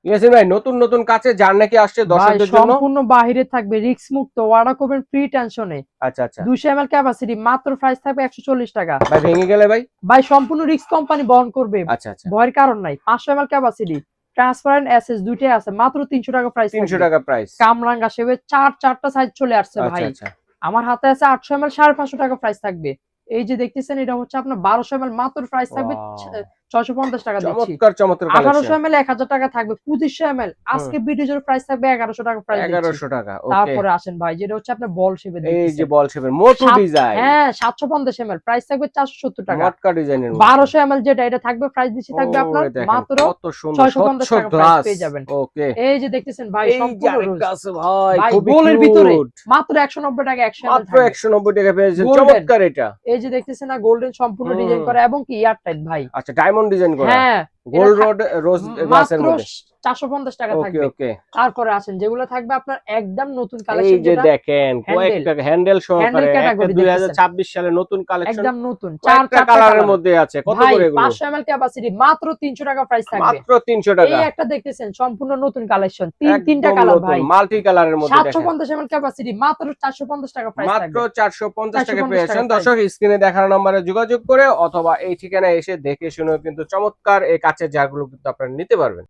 ইয়াসিন ভাই নতুন নতুন কাছে জার নাকি আসছে দর্শকদের জন্য? সম্পূর্ণ বাহিরে থাকবে, রিস্ক মুক্ত, ওয়াটার করবেন ফ্রি টেনশনে। আচ্ছা আচ্ছা 200 ml ক্যাপাসিটি, মাত্র প্রাইস থাকবে 140 টাকা। ভাই ভেঙে গেলে ভাই? ভাই সম্পূর্ণ রিস্ক কোম্পানি বহন করবে, আচ্ছা আচ্ছা ভয়ের কারণ নাই। 500 ml ক্যাপাসিটি, ট্রান্সপারেন্ট এসএস দুইটাই আছে, মাত্র 300 টাকা প্রাইস। 300 টাকা প্রাইস। কামরাঙ্গা সেবে চারটা সাইজ চলে আসছে ভাই। আচ্ছা আচ্ছা আমার হাতে আছে 800 ml, 550 টাকা প্রাইস থাকবে। এই যে দেখতেছেন এটা হচ্ছে আপনার 1200 ml, মাত্র প্রাইস থাকবে 650 টাকা দিচ্ছি। চমৎকার চমৎকার 1800 ml 1000 টাকা থাকবে। 2500 ml আজকে ভিডিওর প্রাইস থাকবে 1100 টাকা প্রাইস। 1100 টাকা। ওকে তারপরে আসেন ভাই যেটা হচ্ছে আপনার বল শেপে দেখতেছেন, এই যে বল শেপের মোটু ডিজাইন। হ্যাঁ 750 ml প্রাইস থাকবে 470 টাকা। মটকা ডিজাইনের 1200 ml যেটা এটা থাকবে প্রাইস দিচ্ছি থাকবে আপনার মাত্র কত সুন্দর 650 টাকা প্রাইস পেয়ে যাবেন। ওকে এই যে দেখতেছেন ভাই সম্পূর্ণ রোজ ভাই খুবই গোলের ভিতরে কিউট। মাত্র 190 টাকা 100 ml মাত্র 190 টাকা পেয়েছেন। Golden। চমৎকার এটা। এই যে দেখতেছেন না গোল্ডেন সম্পূর্ণ ডিজাইন করা এবং কি এয়ার টাইট ভাই। আচ্ছা ডায়মন্ড ডিজাইন করা। হ্যাঁ গোল্ড রোড রোজ গ্লাসের মধ্যে 450 টাকা ওকে থাকবে। ওকে তারপরে আসেন যেগুলো থাকবে আপনার একদম নতুন এই কালেকশন, যে যেটা দেখেন কয়েকটা হ্যান্ডেল সহকারে category 2026 সালে নতুন কালেকশন একদম নতুন চারটা কালারের মধ্যে আছে। কত করে এগুলো? 500 ml ক্যাপাসিটি, মাত্র 300 টাকা প্রাইস থাকবে। মাত্র 300 টাকা। এই একটা দেখতেছেন সম্পূর্ণ নতুন কালেকশন, তিনটা কালার ভাই, মাল্টি কালারের মধ্যে দেখেন। 750 ml ক্যাপাসিটি, মাত্র 450 টাকা প্রাইস থাকবে। মাত্র 450 টাকা 450 পেয়েছেন। টাকা দর্শক স্ক্রিনে দেখানো নম্বরে যোগাযোগ করে অথবা এই ঠিকানায় এসে দেখে শুনে কিন্তু চমৎকার এই কাচের জারগুলো কিন্তু আপনারা নিতে পারবেন।